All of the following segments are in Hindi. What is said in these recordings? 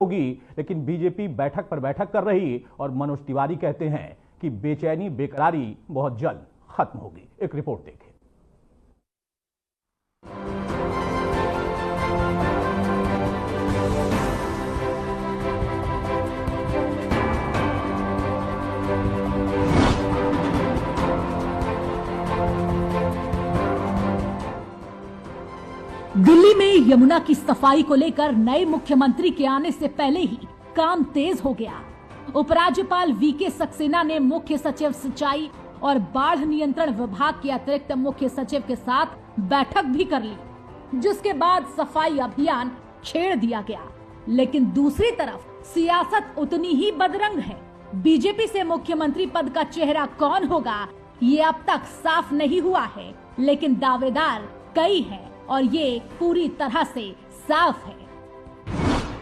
होगी, लेकिन बीजेपी बैठक पर बैठक कर रही और मनोज तिवारी कहते हैं कि बेचैनी बेकरारी बहुत जल्द खत्म होगी। एक रिपोर्ट देखें। दिल्ली में यमुना की सफाई को लेकर नए मुख्यमंत्री के आने से पहले ही काम तेज हो गया। उपराज्यपाल वीके सक्सेना ने मुख्य सचिव सिंचाई और बाढ़ नियंत्रण विभाग के अतिरिक्त मुख्य सचिव के साथ बैठक भी कर ली, जिसके बाद सफाई अभियान छेड़ दिया गया। लेकिन दूसरी तरफ सियासत उतनी ही बदरंग है। बीजेपी से मुख्यमंत्री पद का चेहरा कौन होगा, ये अब तक साफ नहीं हुआ है, लेकिन दावेदार कई हैं और ये पूरी तरह से साफ है।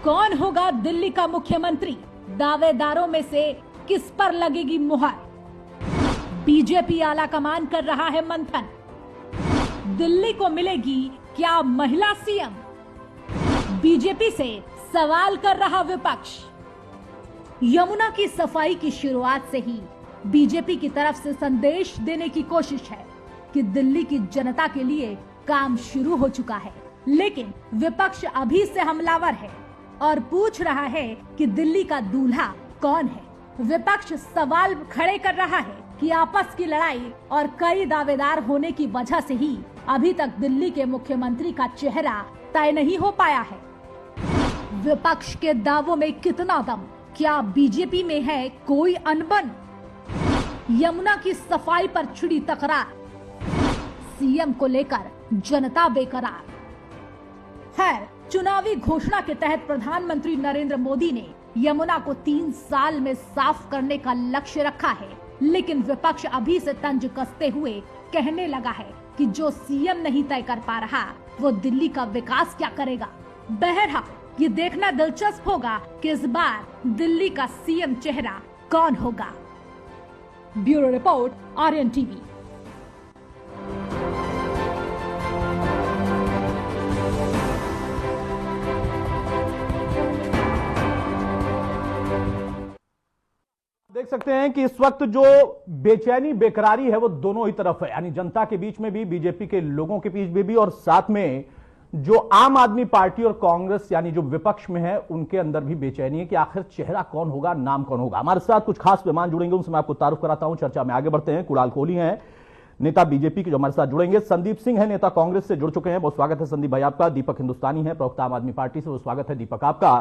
कौन होगा दिल्ली का मुख्यमंत्री? दावेदारों में से किस पर लगेगी मुहर? बीजेपी आला कमान कर रहा है मंथन। दिल्ली को मिलेगी क्या महिला सीएम? बीजेपी से सवाल कर रहा विपक्ष। यमुना की सफाई की शुरुआत से ही बीजेपी की तरफ से संदेश देने की कोशिश है कि दिल्ली की जनता के लिए काम शुरू हो चुका है, लेकिन विपक्ष अभी से हमलावर है और पूछ रहा है कि दिल्ली का दूल्हा कौन है। विपक्ष सवाल खड़े कर रहा है कि आपस की लड़ाई और कई दावेदार होने की वजह से ही अभी तक दिल्ली के मुख्यमंत्री का चेहरा तय नहीं हो पाया है। विपक्ष के दावों में कितना दम? क्या बीजेपी में है कोई अनबन? यमुना की सफाई पर छिड़ी तकरार, सीएम को लेकर जनता बेकरार। खैर, चुनावी घोषणा के तहत प्रधानमंत्री नरेंद्र मोदी ने यमुना को 3 साल में साफ करने का लक्ष्य रखा है, लेकिन विपक्ष अभी से तंज कसते हुए कहने लगा है कि जो सीएम नहीं तय कर पा रहा, वो दिल्ली का विकास क्या करेगा। बहरहाल ये देखना दिलचस्प होगा कि इस बार दिल्ली का सीएम चेहरा कौन होगा। Bureau report, Aryan TV. देख सकते हैं कि इस वक्त जो बेचैनी बेकरारी है वो दोनों ही तरफ है, यानी जनता के बीच में भी, बीजेपी के लोगों के बीच में भी, और साथ में जो आम आदमी पार्टी और कांग्रेस यानी जो विपक्ष में है उनके अंदर भी बेचैनी है कि आखिर चेहरा कौन होगा, नाम कौन होगा। हमारे साथ कुछ खास मेहमान जुड़ेंगे, उनसे मैं आपको तारुफ कराता हूं। चर्चा में आगे बढ़ते हैं। कुणाल कोहली हैं नेता बीजेपी के, जो हमारे साथ जुड़ेंगे। संदीप सिंह है नेता कांग्रेस से, जुड़ चुके हैं, बहुत स्वागत है संदीप भाई आपका। दीपक हिंदुस्तानी है प्रवक्ता आम आदमी पार्टी से, वो स्वागत है दीपक आपका।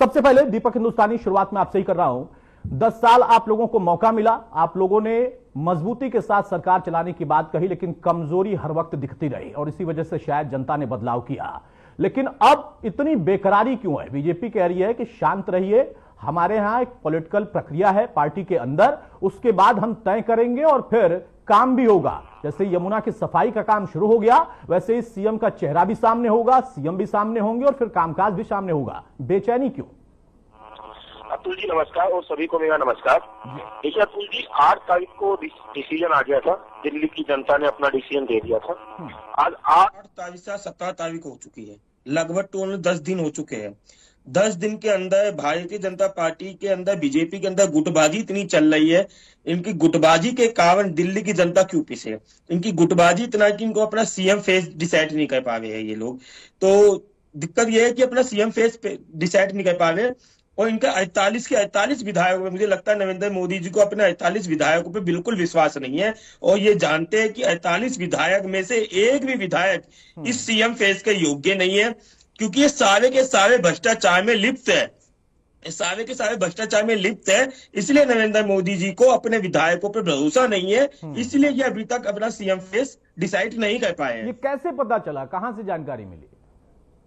सबसे पहले दीपक हिंदुस्तानी, शुरुआत में आपसे ही कर रहा हूं। 10 साल आप लोगों को मौका मिला, आप लोगों ने मजबूती के साथ सरकार चलाने की बात कही, लेकिन कमजोरी हर वक्त दिखती रही और इसी वजह से शायद जनता ने बदलाव किया। लेकिन अब इतनी बेकरारी क्यों है? बीजेपी कह रही है कि शांत रहिए, हमारे यहां एक पॉलिटिकल प्रक्रिया है पार्टी के अंदर, उसके बाद हम तय करेंगे और फिर काम भी होगा। जैसे यमुना की सफाई का काम शुरू हो गया, वैसे ही सीएम का चेहरा भी सामने होगा, सीएम भी सामने होंगे और फिर कामकाज भी सामने होगा। बेचैनी क्यों? अतुल जी नमस्कार, और सभी को मेरा नमस्कार। देखिए अतुल जी, 8 तारीख को डिसीजन आ गया था, दिल्ली की जनता ने अपना डिसीजन दे दिया था। आज 8 तारीख से 17 तारीख हो चुकी है, लगभग टोटल 10 दिन हो चुके हैं। 10 दिन के अंदर भारतीय जनता पार्टी के अंदर, बीजेपी के अंदर गुटबाजी इतनी चल रही है। इनकी गुटबाजी के कारण दिल्ली की जनता क्यों पीछे? इनकी गुटबाजी इतना कि इनको अपना सीएम फेस डिसाइड नहीं कर पा रहे हैं ये लोग। तो दिक्कत यह है कि अपना सीएम फेस डिसाइड नहीं कर पा रहे, और इनका 48 के 48 विधायकों में, मुझे लगता है नरेंद्र मोदी जी को अपने 48 विधायकों पे बिल्कुल विश्वास नहीं है, और ये जानते हैं कि 48 विधायक में से एक भी विधायक इस सीएम फेस के योग्य नहीं है, क्योंकि ये सारे के सारे भ्रष्टाचार में लिप्त है, सारे के सारे भ्रष्टाचार में लिप्त है। इसलिए नरेंद्र मोदी जी को अपने विधायकों पर भरोसा नहीं है, इसलिए ये अभी तक अपना सीएम फेस डिसाइड नहीं कर पाए हैं। ये कैसे पता चला, कहां से जानकारी मिली?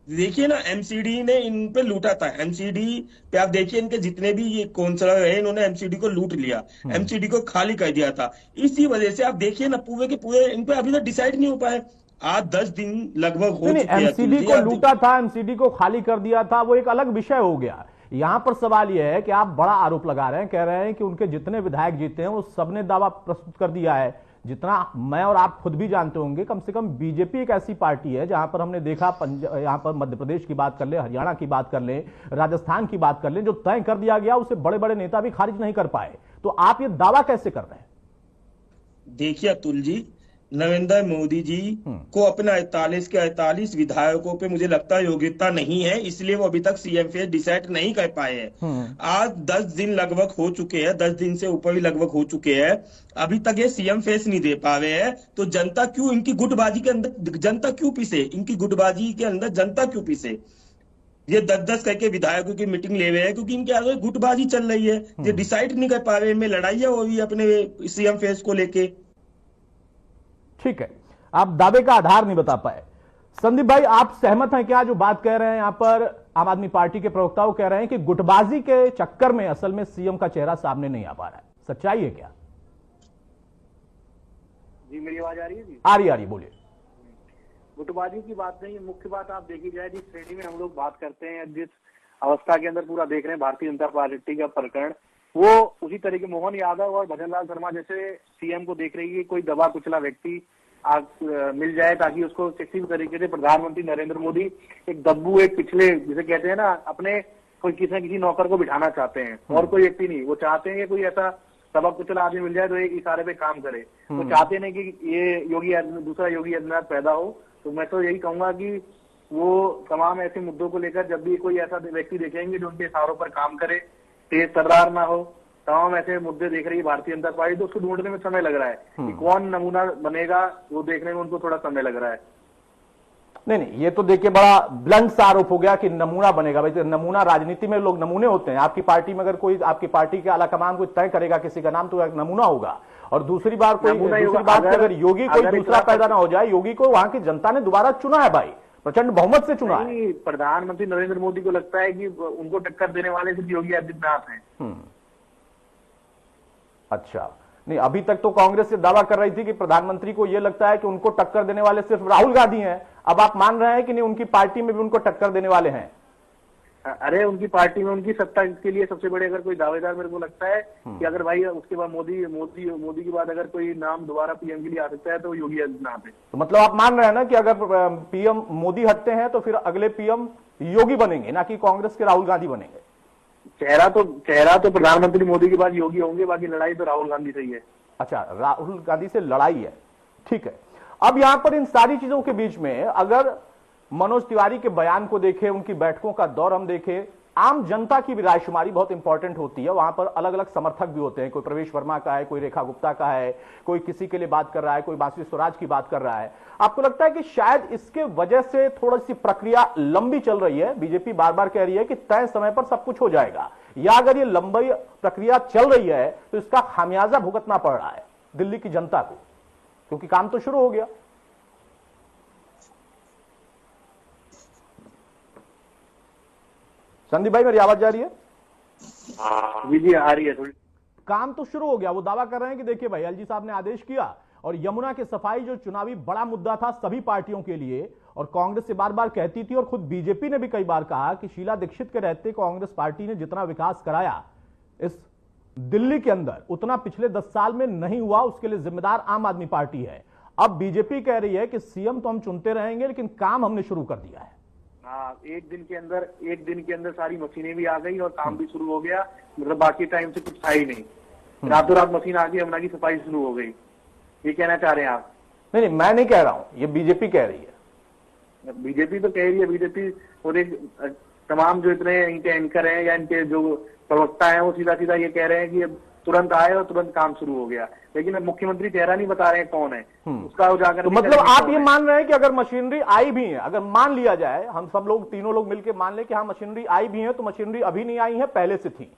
देखिए ना, एमसीडी ने इन पे लूटा था। एमसीडी पे आप देखिए, इनके जितने भी ये काउंसलर है, इन्होंने एमसीडी को लूट लिया, एमसीडी को खाली कर दिया था। इसी वजह से आप देखिए ना, पूरे के पूरे इन पे अभी तक डिसाइड नहीं हो पाए। आज 10 दिन लगभग हो चुके हैं। एमसीडी को लूटा था, एमसीडी को खाली कर दिया था, वो एक अलग विषय हो गया। यहां पर सवाल यह है कि आप बड़ा आरोप लगा रहे हैं, कह रहे हैं कि उनके जितने विधायक जीते हैं वो सबने दावा प्रस्तुत कर दिया है जितना मैं और आप खुद भी जानते होंगे, कम से कम बीजेपी एक ऐसी पार्टी है जहां पर हमने देखा यहां पर मध्य प्रदेश की बात कर ले, हरियाणा की बात कर ले, राजस्थान की बात कर ले, जो तय कर दिया गया उसे बड़े बड़े नेता भी खारिज नहीं कर पाए। तो आप ये दावा कैसे कर रहे हैं? देखिए अतुल जी, नरेंद्र मोदी जी को अपने 48 के 48 विधायकों पे मुझे लगता है योग्यता नहीं है, इसलिए वो अभी तक सीएम फेस डिसाइड नहीं कर पाए हैं। आज 10 दिन लगभग हो चुके हैं, 10 दिन से ऊपर ही लगभग हो चुके हैं, अभी तक ये सीएम फेस नहीं दे पा रहे हैं। तो जनता क्यों इनकी गुटबाजी के अंदर, जनता क्यों पीसे, इनकी गुटबाजी के अंदर जनता क्यों पीसे? ये 10-10 करके विधायकों की मीटिंग ले रहे हैं क्योंकि इनके आगे गुटबाजी चल रही है, ये डिसाइड नहीं कर पा रहे, इनमें लड़ाई है वो भी अपने सीएम फेस को लेके। ठीक है, आप दावे का आधार नहीं बता पाए। संदीप भाई, आप सहमत हैं क्या जो बात कह रहे हैं यहां पर आम आदमी पार्टी के प्रवक्ताओं कह रहे हैं कि गुटबाजी के चक्कर में असल में सीएम का चेहरा सामने नहीं आ पा रहा है, सच्चाई है क्या? जी मेरी आवाज आ रही है? जी आ रही बोलिए। गुटबाजी की बात नहीं, मुख्य बात आप देखी जाए जिस श्रेणी में हम लोग बात करते हैं, जिस अवस्था के अंदर पूरा देख रहे हैं भारतीय जनता पार्टी का प्रकरण, वो उसी तरीके मोहन यादव और भजनलाल शर्मा जैसे सीएम को देख रही है कोई दबा कुचला व्यक्ति मिल जाए ताकि उसको किसी भी तरीके से प्रधानमंत्री नरेंद्र मोदी एक दब्बू, एक पिछले जिसे कहते हैं ना, अपने कोई किसी न किसी नौकर को बिठाना चाहते हैं और कोई व्यक्ति नहीं। वो चाहते हैं कि कोई ऐसा दबा कुचला आदमी मिल जाए तो एक इशारे पे काम करे। वो चाहते नहीं कि ये दूसरा योगी आदित्यनाथ पैदा हो। तो मैं तो यही कहूंगा कि वो तमाम ऐसे मुद्दों को लेकर जब भी कोई ऐसा व्यक्ति देखेंगे जो उनके इशारों पर काम करे, तेज तर्रार ना हो, तमाम ऐसे मुद्दे देख रही है भारतीय जनता पार्टी, तो उसको ढूंढने में समय लग रहा है कि कौन नमूना बनेगा, वो देखने में उनको थोड़ा समय लग रहा है। नहीं, ये तो देखिए बड़ा ब्लंट सा आरोप हो गया कि नमूना बनेगा। भाई नमूना, राजनीति में लोग नमूने होते हैं। आपकी पार्टी में अगर कोई, आपकी पार्टी के आलाकमान कोई तय करेगा किसी का नाम, तो एक नमूना होगा। और दूसरी बात अगर योगी कोई दूसरा पैदा ना हो जाए, योगी को वहां की जनता ने दोबारा चुना है भाई, प्रचंड बहुमत से चुना है। प्रधानमंत्री नरेंद्र मोदी को लगता है कि उनको टक्कर देने वाले सिर्फ योगी आदित्यनाथ हैं। अच्छा, नहीं, अभी तक तो कांग्रेस ये दावा कर रही थी कि प्रधानमंत्री को यह लगता है कि उनको टक्कर देने वाले सिर्फ राहुल गांधी हैं। अब आप मान रहे हैं कि नहीं, उनकी पार्टी में भी उनको टक्कर देने वाले हैं? अरे उनकी पार्टी में उनकी सत्ता के लिए सबसे बड़े अगर कोई दावेदार मेरे को लगता है कि अगर भाई उसके बाद मोदी के बाद अगर कोई नाम दोबारा पीएम के लिए आ सकता है तो योगी आदित्यनाथ है। तो मतलब आप मान रहे हैं ना कि अगर पीएम मोदी हटते हैं तो फिर अगले पीएम योगी बनेंगे, ना कि कांग्रेस के राहुल गांधी बनेंगे? चेहरा तो प्रधानमंत्री मोदी के बाद योगी होंगे, बाकी लड़ाई तो राहुल गांधी से ही है। अच्छा, राहुल गांधी से लड़ाई है, ठीक है। अब यहां पर इन सारी चीजों के बीच में अगर मनोज तिवारी के बयान को देखें, उनकी बैठकों का दौर हम देखें, आम जनता की भी रायशुमारी बहुत इंपॉर्टेंट होती है। वहां पर अलग अलग समर्थक भी होते हैं, कोई प्रवेश वर्मा का है, कोई रेखा गुप्ता का है, कोई किसी के लिए बात कर रहा है, कोई बांसुरी स्वराज की बात कर रहा है। आपको लगता है कि शायद इसके वजह से थोड़ी सी प्रक्रिया लंबी चल रही है? बीजेपी बार बार कह रही है कि तय समय पर सब कुछ हो जाएगा, या अगर ये लंबी प्रक्रिया चल रही है तो इसका खामियाजा भुगतना पड़ रहा है दिल्ली की जनता को, क्योंकि काम तो शुरू हो गया। संदीप भाई, मेरी आवाज जा रही है? जी आ रही है थोड़ी। काम तो शुरू हो गया। वो दावा कर रहे हैं कि देखिए भाई, एलजी साहब ने आदेश किया और यमुना की सफाई जो चुनावी बड़ा मुद्दा था सभी पार्टियों के लिए, और कांग्रेस से बार बार कहती थी और खुद बीजेपी ने भी कई बार कहा कि शीला दीक्षित के रहते कांग्रेस पार्टी ने जितना विकास कराया इस दिल्ली के अंदर उतना पिछले 10 साल में नहीं हुआ। उसके लिए जिम्मेदार आम आदमी पार्टी है। अब बीजेपी कह रही है कि सीएम तो हम चुनते रहेंगे लेकिन काम हमने शुरू कर दिया है। एक दिन के अंदर सारी मशीनें भी आ गई और काम भी शुरू हो गया। मतलब बाकी टाइम से कुछ था ही नहीं, रातों रात मशीन आ गई, यमुना की सफाई शुरू हो गई। ये कहना चाह रहे हैं आप? नहीं, मैं नहीं कह रहा हूं, ये बीजेपी कह रही है। बीजेपी तो कह रही है, बीजेपी और एक तमाम जो इतने इनके एंकर हैं या इनके जो प्रवक्ता हैं वो सीधा सीधा ये कह रहे हैं कि अब तुरंत आए और तुरंत काम शुरू हो गया। लेकिन अब मुख्यमंत्री चेहरा नहीं बता रहे हैं कौन है, उसका उजागर। तो मतलब आप ये मान रहे हैं कि अगर मशीनरी आई भी है, अगर मान लिया जाए, हम सब लोग तीनों लोग मिलकर मान ले कि हाँ मशीनरी आई भी है, तो मशीनरी अभी नहीं आई है, पहले से थी?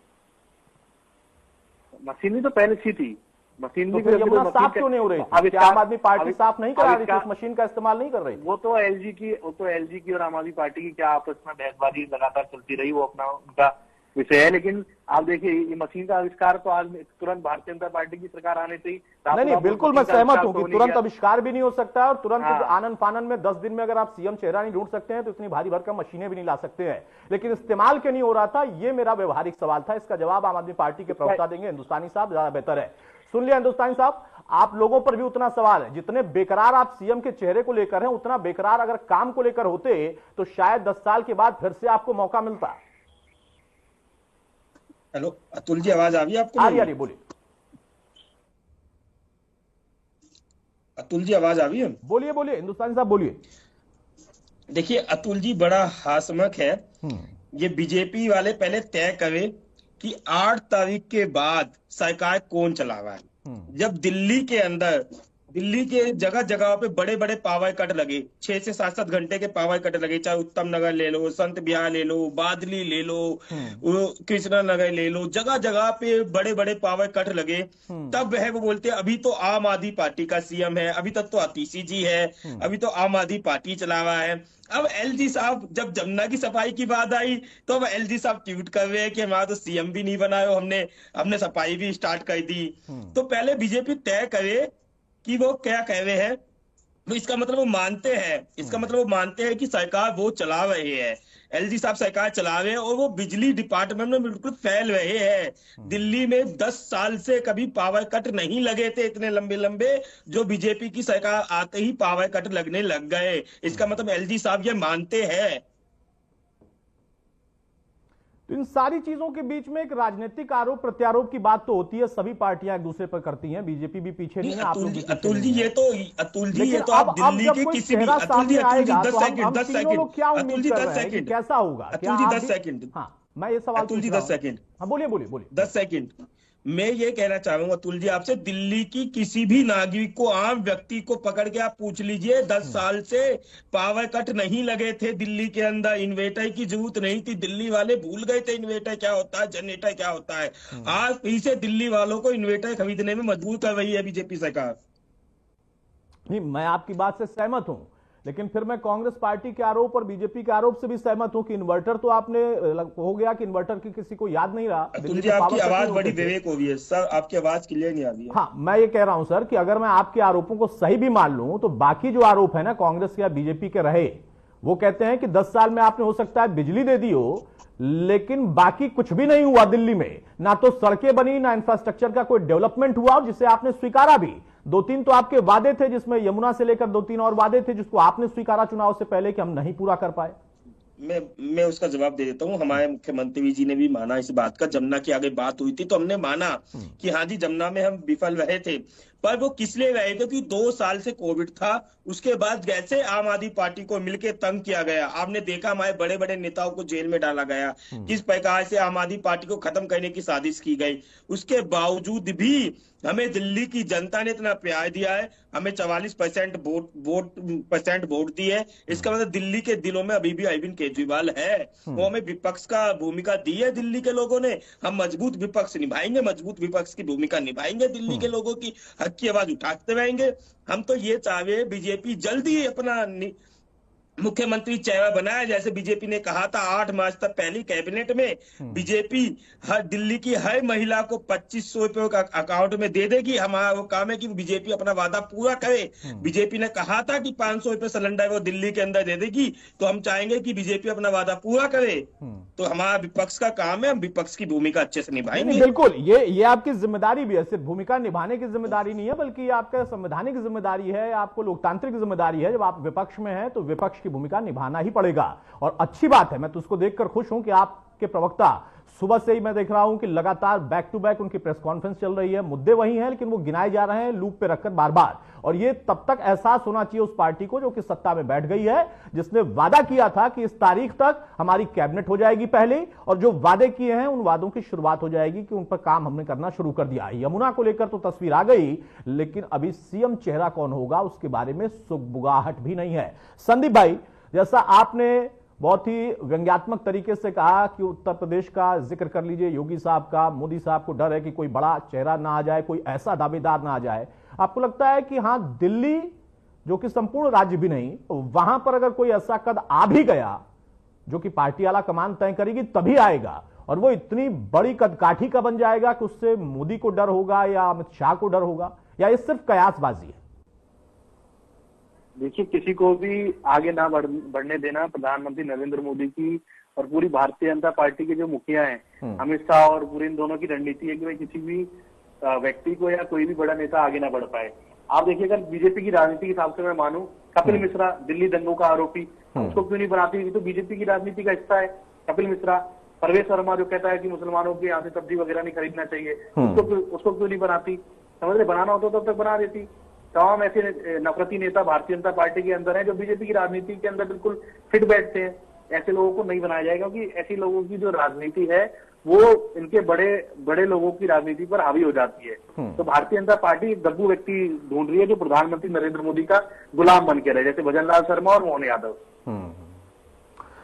मशीनरी तो पहले से थी। मशीनरी तो यमुना साफ क्यों नहीं हो रही थी? क्या आम आदमी पार्टी साफ नहीं करा रही थी, उस मशीन का इस्तेमाल नहीं कर रही थी? वो तो एलजी की और आम आदमी पार्टी की क्या आपस में बहसबाजी लगातार चलती रही, वो अपना उनका विषय है। लेकिन आप देखिए, ये मशीन का आविष्कार तो आज तुरंत भारतीय जनता पार्टी की सरकार आने से ही। नहीं, बिल्कुल मैं सहमत हूं कि तुरंत आविष्कार भी नहीं हो सकता और तुरंत आनंद फानन में 10 दिन में अगर आप सीएम चेहरा नहीं ढूंढ सकते हैं तो इतनी भारी भरकम मशीनें भी नहीं ला सकते हैं। लेकिन इस्तेमाल क्यों नहीं हो रहा था, ये मेरा व्यवहारिक सवाल था। इसका जवाब आम आदमी पार्टी के प्रवक्ता देंगे। हिंदुस्तानी साहब ज्यादा बेहतर है। सुन लिया हिंदुस्तानी साहब, आप लोगों पर भी उतना सवाल है। जितने बेकरार आप सीएम के चेहरे को लेकर हैं, उतना बेकरार अगर काम को लेकर होते तो शायद 10 साल के बाद फिर से आपको मौका मिलता। हेलो अतुल जी, आवाज आ रही है आपको? आ रही, बोलिए। अतुल जी आवाज आ रही है? बोलिए बोलिए हिंदुस्तानी साहब, बोलिए। देखिए अतुल जी, बड़ा हास्यमक है। ये बीजेपी वाले पहले तय करे कि 8 तारीख के बाद सरकार कौन चला रहा है। जब दिल्ली के जगह जगह पे बड़े बड़े पावर कट लगे, 6 से 7 घंटे के पावर कट लगे, चाहे उत्तम नगर ले लो, संत बिहार ले लो, बादली ले लो, कृष्णा नगर ले लो, जगह जगह पे बड़े बड़े पावर कट लगे। तब वह वो बोलते अभी तो आम आदमी पार्टी का सीएम है, अभी तक तो आतिशी जी है, अभी तो आम आदमी पार्टी चला रहा है। अब एलजी साहब, जब जमुना की सफाई की बात आई तो अब एलजी साहब ट्वीट कर रहे हैं कि हमारा तो सीएम भी नहीं बनाया, हमने सफाई भी स्टार्ट कर दी। तो पहले बीजेपी तय करे कि वो क्या कह रहे हैं। तो इसका मतलब वो मानते हैं कि सरकार वो चला रहे हैं, एलजी साहब सरकार चला रहे हैं, और वो बिजली डिपार्टमेंट में बिल्कुल फैल रहे हैं। दिल्ली में 10 साल से कभी पावर कट नहीं लगे थे इतने लंबे लंबे, जो बीजेपी की सरकार आते ही पावर कट लगने लग गए। इसका मतलब एलजी साहब ये मानते हैं। तो इन सारी चीजों के बीच में एक राजनीतिक आरोप प्रत्यारोप की बात तो होती है, सभी पार्टियां एक दूसरे पर करती हैं, बीजेपी भी पीछे नहीं है, आप लोग भी पीछे अतुल जी, नहीं ये है। तो आप दिल्ली के किसी भी, अतुल जी 10 सेकंड, अतुल जी 10 सेकंड, कैसा होगा? अतुल जी 10 सेकंड, हाँ मैं ये सवाल, अतुल जी 10 सेकंड, हाँ बोलिए 10 सेकंड। मैं ये कहना चाहूंगा अतुल जी आपसे, दिल्ली की किसी भी नागरिक को, आम व्यक्ति को पकड़ के आप पूछ लीजिए, 10 साल से पावर कट नहीं लगे थे दिल्ली के अंदर, इन्वेटर की जरूरत नहीं थी, दिल्ली वाले भूल गए थे इन्वेटर क्या होता है, जनरेटर क्या होता है। आज फिर से दिल्ली वालों को इन्वेटर खरीदने में मजबूर कर रही है बीजेपी सरकार। नहीं, मैं आपकी बात से सहमत हूं, लेकिन फिर मैं कांग्रेस पार्टी के आरोप और बीजेपी के आरोप से भी सहमत हूं कि इन्वर्टर तो आपने हो गया कि इन्वर्टर की किसी को याद नहीं रहा। अतुल जी आपकी आवाज बड़ी विवेक हो रही है सर, आपकी आवाज क्लियर नहीं आ रही है। हाँ मैं ये कह रहा हूं सर कि अगर मैं आपके आरोपों को सही भी मान लूं तो बाकी जो आरोप है ना कांग्रेस या बीजेपी के रहे, वो कहते हैं कि 10 साल में आपने हो सकता है बिजली दे दी हो, लेकिन बाकी कुछ भी नहीं हुआ दिल्ली में, ना तो सड़कें बनी, ना इंफ्रास्ट्रक्चर का कोई डेवलपमेंट हुआ, जिसे आपने स्वीकारा भी। 2-3 तो आपके वादे थे, जिसमें यमुना से लेकर 2-3 और वादे थे जिसको आपने स्वीकारा चुनाव से पहले कि हम नहीं पूरा कर पाए। मैं उसका जवाब दे देता हूँ। हमारे मुख्यमंत्री जी ने भी माना इस बात का, जमुना की आगे बात हुई थी तो हमने माना कि हाँ जी जमुना में हम विफल रहे थे, पर वो किस लिए रहे थे कि 2 साल से कोविड था, उसके बाद जैसे आम आदमी पार्टी को मिलकर तंग किया गया, आपने देखा हमारे बड़े बड़े नेताओं को जेल में डाला गया, किस प्रकार से आम आदमी पार्टी को खत्म करने की साजिश की गई। उसके बावजूद भी हमें दिल्ली की जनता ने इतना प्यार दिया है, हमें 44% वोट दी है। इसका मतलब दिल्ली के दिलों में अभी भी अरविंद केजरीवाल है, वो हमें विपक्ष का भूमिका दी है दिल्ली के लोगों ने। हम मजबूत विपक्ष निभाएंगे, मजबूत विपक्ष की भूमिका निभाएंगे, दिल्ली के लोगों की हक की आवाज उठाते रहेंगे। हम तो ये चाहे बीजेपी जल्दी अपना मुख्यमंत्री चेहरा बनाया, जैसे बीजेपी ने कहा था 8 मार्च तक पहली कैबिनेट में बीजेपी हर दिल्ली की हर महिला को 2500 रुपए का अकाउंट में दे देगी। हमारा वो काम है कि बीजेपी अपना वादा पूरा करे। बीजेपी ने कहा था कि 500 रुपए सिलेंडर वो दिल्ली के अंदर दे देगी, तो हम चाहेंगे कि बीजेपी अपना वादा पूरा करे। तो हमारा विपक्ष का काम है, हम विपक्ष की भूमिका अच्छे से निभाएंगे। बिल्कुल, ये आपकी जिम्मेदारी भी है, सिर्फ भूमिका निभाने की जिम्मेदारी नहीं है, बल्कि आपका संवैधानिक जिम्मेदारी है, आपको लोकतांत्रिक जिम्मेदारी है। जब आप विपक्ष में हैं तो विपक्ष की भूमिका निभाना ही पड़ेगा। और अच्छी बात है, मैं तो उसको देखकर खुश हूं कि आपके प्रवक्ता सुबह से ही मैं देख रहा हूं कि लगातार बैक टू बैक उनकी प्रेस कॉन्फ्रेंस चल रही है, मुद्दे वही हैं लेकिन वो गिनाए जा रहे हैं लूप पे रखकर बार बार। और ये तब तक एहसास होना चाहिए उस पार्टी को जो कि सत्ता में बैठ गई है, जिसने वादा किया था कि इस तारीख तक हमारी कैबिनेट हो जाएगी पहले, और जो वादे किए हैं उन वादों की शुरुआत हो जाएगी कि उन पर काम हमने करना शुरू कर दिया। यमुना को लेकर तो तस्वीर आ गई, लेकिन अभी सीएम चेहरा कौन होगा उसके बारे में सुगबुगाहट भी नहीं है। संदीप भाई, जैसा आपने बहुत ही व्यंग्यात्मक तरीके से कहा कि उत्तर प्रदेश का जिक्र कर लीजिए, योगी साहब का, मोदी साहब को डर है कि कोई बड़ा चेहरा ना आ जाए, कोई ऐसा दावेदार ना आ जाए। आपको लगता है कि हां दिल्ली जो कि संपूर्ण राज्य भी नहीं, वहां पर अगर कोई ऐसा कद आ भी गया जो कि पार्टी आला कमान तय करेगी तभी आएगा, और वो इतनी बड़ी कदकाठी का बन जाएगा कि उससे मोदी को डर होगा या अमित शाह को डर होगा, या ये सिर्फ कयासबाजी है? देखिए, किसी को भी आगे ना बढ़ने देना प्रधानमंत्री नरेंद्र मोदी की और पूरी भारतीय जनता पार्टी के जो मुखिया हैं अमित शाह और पूरी इन दोनों की रणनीति है कि भाई किसी भी व्यक्ति को या कोई भी बड़ा नेता आगे ना बढ़ पाए। आप देखिए, अगर बीजेपी की राजनीति के हिसाब से मैं मानूं, कपिल मिश्रा दिल्ली दंगों का आरोपी, उसको क्यों नहीं बनाती? तो बीजेपी की राजनीति का हिस्सा है कपिल मिश्रा। परवेश वर्मा जो कहता है कि मुसलमानों के यहाँ से सब्जी वगैरह नहीं खरीदना चाहिए, उसको क्यों नहीं बनाती? समझ रहे, बनाना होता तब तक बना देती। तमाम ऐसे नफरती नेता भारतीय जनता पार्टी के अंदर हैं जो बीजेपी की राजनीति के अंदर बिल्कुल फिट बैठते हैं। ऐसे लोगों को नहीं बनाया जाएगा, क्योंकि ऐसे लोगों की जो राजनीति है वो इनके बड़े लोगों की राजनीति पर हावी हो जाती है। तो भारतीय जनता पार्टी एक दब्बू व्यक्ति ढूंढ रही है जो प्रधानमंत्री नरेंद्र मोदी का गुलाम बन के रहे, जैसे भजनलाल शर्मा और मोहन यादव।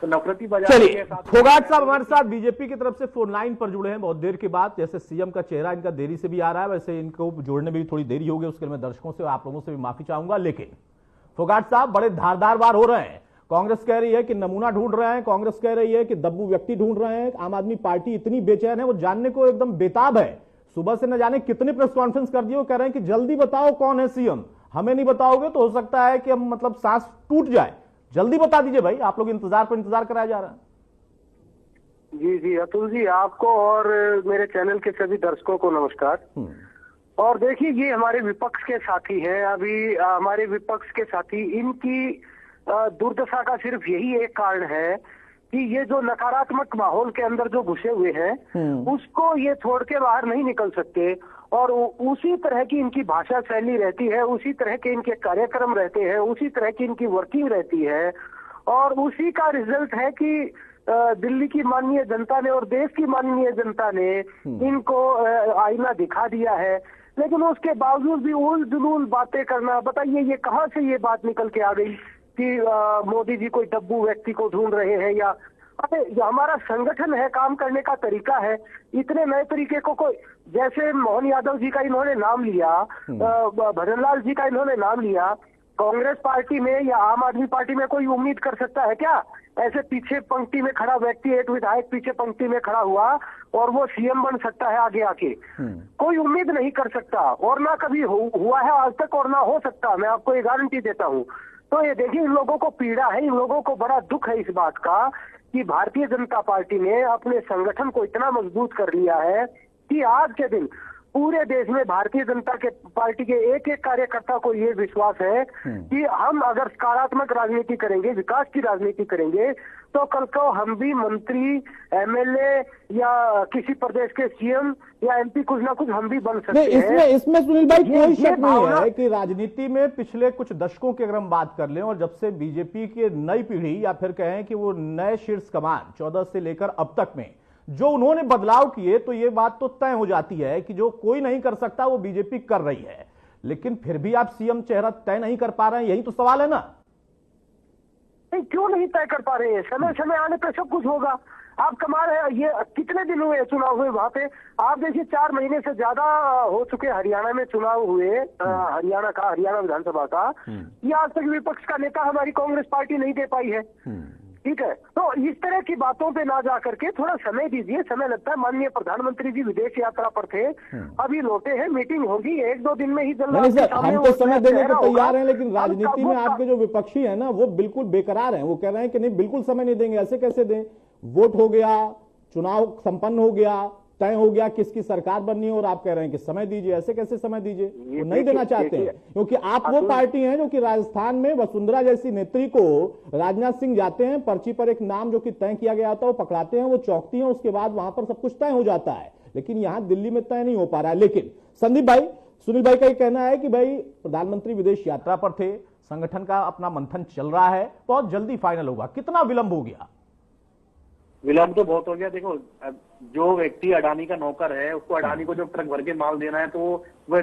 तो नफरती बाजार। चलिए, फोगाट साहब हमारे साथ बीजेपी की तरफ से फोन लाइन पर जुड़े हैं बहुत देर के बाद। जैसे सीएम का चेहरा इनका देरी से भी आ रहा है, वैसे इनको जोड़ने में भी थोड़ी देरी होगी, उसके लिए मैं दर्शकों से आप लोगों से भी माफी चाहूंगा। लेकिन फोगाट साहब बड़े धारदार वार हो रहे हैं। कांग्रेस कह रही है कि नमूना ढूंढ रहे हैं, कांग्रेस कह रही है कि दब्बू व्यक्ति ढूंढ रहे हैं। आम आदमी पार्टी इतनी बेचैन है, वो जानने को एकदम बेताब है। सुबह से न जाने कितने प्रेस कॉन्फ्रेंस कर दिए, वो कह रहे हैं कि जल्दी बताओ कौन है सीएम, हमें नहीं बताओगे तो हो सकता है कि हम मतलब सांस टूट जाए, जल्दी बता दीजिए भाई। आप लोग इंतजार पर इंतजार कराया जा रहा है। जी जी अतुल जी, आपको और मेरे चैनल के सभी दर्शकों को नमस्कार। और देखिए, ये हमारे विपक्ष के साथी हैं। अभी हमारे विपक्ष के साथी, इनकी दुर्दशा का सिर्फ यही एक कारण है कि ये जो नकारात्मक माहौल के अंदर जो घुसे हुए हैं उसको ये छोड़ के बाहर नहीं निकल सकते, और उसी तरह की इनकी भाषा शैली रहती है, उसी तरह के इनके कार्यक्रम रहते हैं, उसी तरह की इनकी वर्किंग रहती है। और उसी का रिजल्ट है कि दिल्ली की माननीय जनता ने और देश की माननीय जनता ने इनको आईना दिखा दिया है। लेकिन उसके बावजूद भी उल जुलूल बातें करना, बताइए ये कहाँ से ये बात निकल के आ गई कि मोदी जी कोई दब्बू व्यक्ति को ढूंढ रहे हैं? या अरे हमारा संगठन है, काम करने का तरीका है, इतने नए तरीके को कोई, जैसे मोहन यादव जी का इन्होंने नाम लिया, भजनलाल जी का इन्होंने नाम लिया, कांग्रेस पार्टी में या आम आदमी पार्टी में कोई उम्मीद कर सकता है क्या ऐसे पीछे पंक्ति में खड़ा व्यक्ति, एक विधायक पीछे पंक्ति में खड़ा हुआ और वो सीएम बन सकता है आगे आके? कोई उम्मीद नहीं कर सकता, और ना कभी हुआ है आज तक, और ना हो सकता। मैं आपको ये गारंटी देता हूँ। तो ये देखिए, इन लोगों को पीड़ा है, इन लोगों को बड़ा दुख है इस बात का कि भारतीय जनता पार्टी ने अपने संगठन को इतना मजबूत कर लिया है कि आज के दिन पूरे देश में भारतीय जनता के पार्टी के एक एक कार्यकर्ता को ये विश्वास है कि हम अगर सकारात्मक राजनीति करेंगे, विकास की राजनीति करेंगे, तो कल को हम भी मंत्री, एमएलए या किसी प्रदेश के सीएम या एमपी कुछ ना कुछ हम भी बन सकते हैं। इसमें सुनील भाई कोई शक नहीं है कि राजनीति में पिछले कुछ दशकों की अगर हम बात कर लें, और जब से बीजेपी की नई पीढ़ी या फिर कहें कि वो नए शीर्ष कमान 14 से लेकर अब तक में जो उन्होंने बदलाव किए, तो ये बात तो तय हो जाती है कि जो कोई नहीं कर सकता वो बीजेपी कर रही है। लेकिन फिर भी आप सीएम चेहरा तय नहीं कर पा रहे हैं, यही तो सवाल है ना? नहीं, क्यों नहीं तय कर पा रहे हैं? समय समय आने पर सब कुछ होगा। आप कमा रहे हैं, ये कितने दिन हुए चुनाव हुए वहां पे? आप देखिए 4 महीने से ज्यादा हो चुके हरियाणा में चुनाव हुए, हरियाणा विधानसभा का। ये आज तक विपक्ष का नेता हमारी कांग्रेस पार्टी नहीं दे पाई है। ठीक है, तो इस तरह की बातों पे ना जा करके थोड़ा समय दीजिए। समय लगता है। माननीय प्रधानमंत्री जी विदेश यात्रा पर थे, अभी लौटे हैं, मीटिंग होगी 1-2 दिन में ही। हम तो समय देने को तैयार हैं, लेकिन राजनीति में आपके जो विपक्षी है ना, वो बिल्कुल बेकरार हैं। वो कह रहे हैं कि नहीं, बिल्कुल समय नहीं देंगे। ऐसे कैसे दें? वोट हो गया, चुनाव संपन्न हो गया, तय हो गया किसकी सरकार बननी है, और आप कह रहे हैं कि समय दीजिए। ऐसे कैसे समय दीजिए? वो नहीं देना चाहते हैं, क्योंकि आप वो पार्टी हैं जो कि राजस्थान में वसुंधरा जैसी नेत्री को राजनाथ सिंह जाते हैं, पर्ची पर एक नाम जो कि तय किया गया था वो पकड़ाते हैं, वो चौंकती हैं, उसके बाद वहां पर सब कुछ तय हो जाता है। लेकिन यहां दिल्ली में तय नहीं हो पा रहा है। लेकिन संदीप भाई, सुनील भाई का ये कहना है कि भाई प्रधानमंत्री विदेश यात्रा पर थे, संगठन का अपना मंथन चल रहा है, बहुत जल्दी फाइनल होगा। कितना विलंब हो गया? विलंब तो बहुत हो गया। देखो, जो व्यक्ति अडानी का नौकर है, उसको अडानी को जब ट्रक भर के माल देना है, तो वह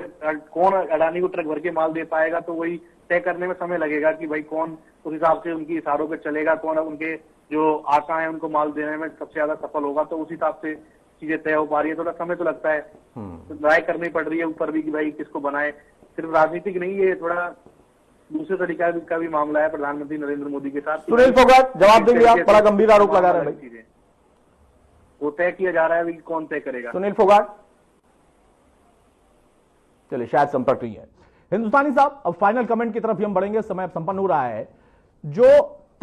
कौन अडानी को ट्रक भर के माल दे पाएगा? तो वही तय करने में समय लगेगा कि भाई कौन उस हिसाब से उनकी इशारों पे चलेगा, कौन उनके जो आका है उनको माल देने में सबसे ज्यादा सफल होगा। तो उस हिसाब से चीजें तय हो पा रही है। थोड़ा समय तो लगता है, तो राय करनी पड़ रही है ऊपर भी कि भाई किसको बनाए। सिर्फ राजनीतिक नहीं, ये थोड़ा दूसरे तरीका का भी मामला है प्रधानमंत्री नरेंद्र मोदी के साथ। सुनील फोगाट, जवाब देंगे आप? बड़ा गंभीर आरोप लगा रहे हैं। वो तय किया जा रहा है, कौन तय करेगा? सुनील फोगाट, चलिए शायद संपर्क नहीं है। हिंदुस्तानी साहब, अब फाइनल कमेंट की तरफ हम बढ़ेंगे, समय संपन्न हो रहा है। जो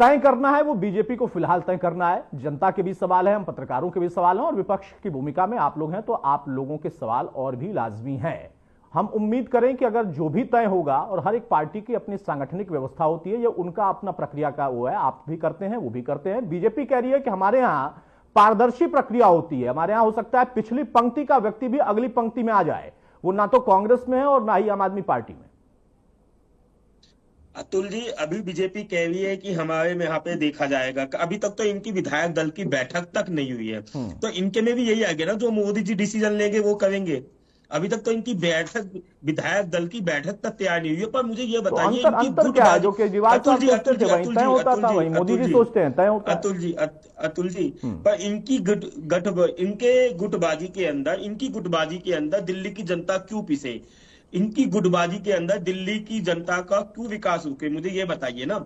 तय करना है वो बीजेपी को फिलहाल तय करना है। जनता के भी सवाल है, हम पत्रकारों के भी सवाल हैं और विपक्ष की भूमिका में आप लोग हैं तो आप लोगों के सवाल और भी लाजमी हैं। हम उम्मीद करें कि अगर जो भी तय होगा, और हर एक पार्टी की अपनी सांगठनिक व्यवस्था होती है, ये उनका अपना प्रक्रिया का वो है, आप भी करते हैं वो भी करते हैं। बीजेपी कह रही है कि हमारे यहां पारदर्शी प्रक्रिया होती है, हमारे यहां हो सकता है पिछली पंक्ति का व्यक्ति भी अगली पंक्ति में आ जाए, वो ना तो कांग्रेस में है और ना ही आम आदमी पार्टी में। अतुल जी, अभी बीजेपी कह रही है कि हमारे में यहाँ पे देखा जाएगा। अभी तक तो इनकी विधायक दल की बैठक तक नहीं हुई है, तो इनके में भी यही आ गया ना, जो मोदी जी डिसीजन लेंगे वो करेंगे। अभी तक तो इनकी बैठक, विधायक दल की बैठक तक तैयार नहीं हुई है। पर मुझे ये बताइए, अंतर क्या है? जो केजरीवाल साहब सोचते थे वही तय होता था, वही मोदी जी सोचते हैं तय होता है। अतुल जी, पर इनकी गुटबाजी के अंदर दिल्ली की जनता क्यों पिसे? इनकी गुटबाजी के अंदर दिल्ली की जनता का क्यों विकास रुके? मुझे ये बताइए ना।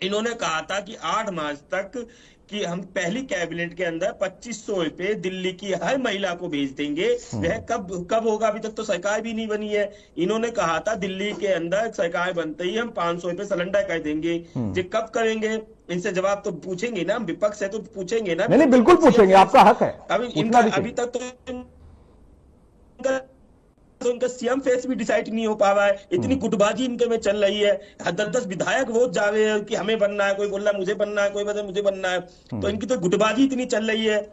इन्होंने कहा था कि 8 मार्च तक कि हम पहली कैबिनेट के अंदर 2500 रुपए दिल्ली की हर महिला को भेज देंगे। वह कब होगा? अभी तक तो सरकार भी नहीं बनी है। इन्होंने कहा था दिल्ली के अंदर सरकार बनते ही हम 500 रुपए सिलेंडर कर देंगे। ये कब करेंगे? इनसे जवाब तो पूछेंगे ना, विपक्ष है तो पूछेंगे ना। नहीं, बिल्कुल पूछेंगे, आपका हक है। अभी तक तो इनका सीएम फेस भी डिसाइड नहीं हो पा रहा है। इतनी गुटबाजी इनके में चल रही है। 10-10 विधायक वोट जा रहे हैं कि हमें बनना है, कोई बोल रहा है मुझे बनना है, कोई बोल रहा है मुझे बनना है। तो इनकी तो गुटबाजी इतनी चल रही है।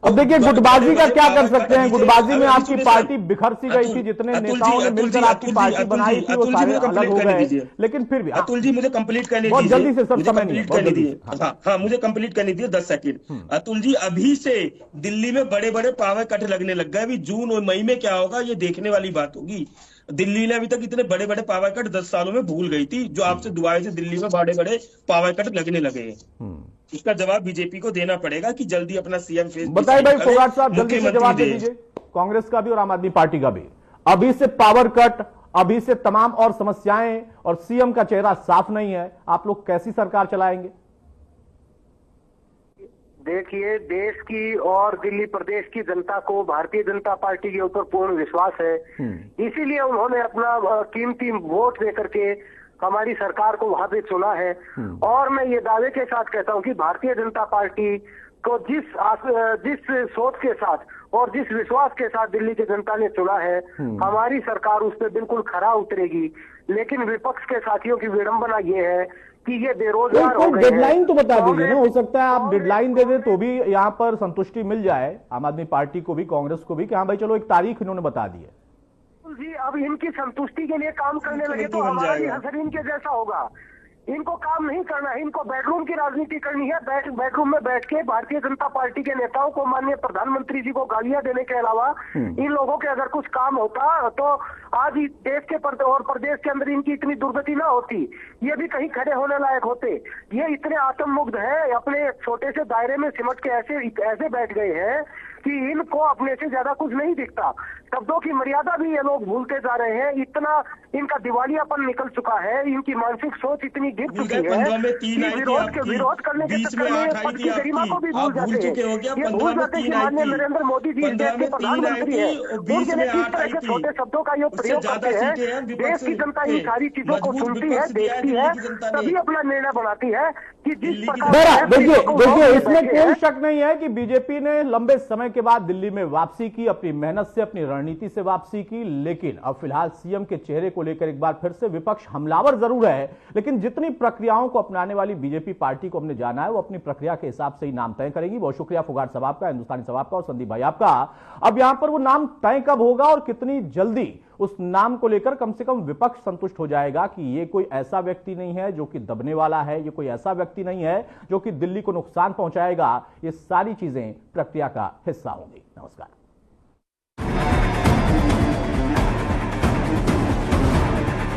अब देखिए, गुटबाजी का क्या कर सकते हैं? गुटबाजी में आपकी पार्टी बिखर सी गई थी, जितने नेताओं ने मिलकर आपकी पार्टी बनाई थी वो सारे अलग हो गए। लेकिन फिर भी अतुल जी मुझे कंप्लीट करने दीजिए, बहुत जल्दी से, सर समय नहीं है। हाँ, मुझे कंप्लीट करने दीजिए 10 सेकंड। अतुल जी, अभी से दिल्ली में बड़े बड़े पावर कट लगने लग गए। अभी जून और मई में क्या होगा ये देखने वाली बात होगी। दिल्ली ने अभी तक इतने बड़े बड़े पावर कट 10 सालों में भूल गई थी, जो आपसे दोबारा से दिल्ली में बड़े बड़े पावर कट लगने लगे हैं। इसका जवाब बीजेपी को देना पड़ेगा कि जल्दी अपना सीएम फेस बताइए भाई फोगाट साहब, जल्दी से जवाब दे दीजिए, कांग्रेस का भी और आम आदमी पार्टी का भी। अभी से पावर कट, अभी से तमाम और समस्याएं और सीएम का चेहरा साफ नहीं है, आप लोग कैसी सरकार चलाएंगे? देखिए, देश की और दिल्ली प्रदेश की जनता को भारतीय जनता पार्टी के ऊपर पूर्ण विश्वास है। इसीलिए उन्होंने अपना कीमती वोट देकर के हमारी सरकार को वहां पे चुना है। और मैं ये दावे के साथ कहता हूं कि भारतीय जनता पार्टी को जिस सोच के साथ और जिस विश्वास के साथ दिल्ली की जनता ने चुना है, हमारी सरकार उस पर बिल्कुल खरा उतरेगी। लेकिन विपक्ष के साथियों की विडंबना ये है कि ये बेरोजगार हो गए हैं। डेडलाइन तो बता दीजिए ना, हो सकता है आप डेडलाइन दे दे तो भी यहाँ पर संतुष्टि मिल जाए आम आदमी पार्टी को भी, कांग्रेस को भी, कि हाँ भाई चलो एक तारीख इन्होंने बता दी है। जी, अब इनकी संतुष्टि के लिए काम करने लगे तो हमारा भी असर इनके जैसा होगा। इनको काम नहीं करना है, इनको बेडरूम की राजनीति करनी है। बेडरूम में बैठ के भारतीय जनता पार्टी के नेताओं को, माननीय प्रधानमंत्री जी को गालियां देने के अलावा इन लोगों के अगर कुछ काम होता तो आज देश के और प्रदेश के अंदर इनकी इतनी दुर्गति ना होती। ये भी कहीं खड़े होने लायक होते। ये इतने आत्ममुग्ध है, अपने छोटे से दायरे में सिमट के ऐसे बैठ गए हैं कि इनको अपने से ज्यादा कुछ नहीं दिखता। शब्दों की मर्यादा भी ये लोग भूलते जा रहे हैं। इतना इनका दिवालियापन निकल चुका है, इनकी मानसिक सोच इतनी गिर चुकी है कि विरोध करने के चक्कर में पद की गरिमा को भी भूल जाते हैं। ये भूल जाते हैं कि माननीय नरेंद्र मोदी जी देश के प्रधानमंत्री है, उनके लिए किस तरह के छोटे शब्दों का प्रयोग करते हैं। देश की जनता इन सारी चीजों को सुनती है, देखती है, तभी अपना निर्णय बनाती है कि जिस प्रकार। देखिए, इसमें कोई शक नहीं है कि बीजेपी ने लंबे समय के बाद दिल्ली में वापसी की, अपनी मेहनत से, अपनी रणनीति से वापसी की। लेकिन अब फिलहाल सीएम के चेहरे को लेकर एक बार फिर से विपक्ष हमलावर जरूर है, लेकिन जितनी प्रक्रियाओं को अपनाने वाली बीजेपी पार्टी को हमने जाना है वो अपनी प्रक्रिया के हिसाब से ही नाम तय करेगी। बहुत शुक्रिया फोगाट साहब आपका, हिंदुस्तानी साहब का और संदीप भाई आपका। अब यहां पर वो नाम तय कब होगा और कितनी जल्दी, उस नाम को लेकर कम से कम विपक्ष संतुष्ट हो जाएगा कि ये कोई ऐसा व्यक्ति नहीं है जो कि दबने वाला है, ये कोई ऐसा व्यक्ति नहीं है जो कि दिल्ली को नुकसान पहुंचाएगा। ये सारी चीजें प्रक्रिया का हिस्सा होंगी। नमस्कार।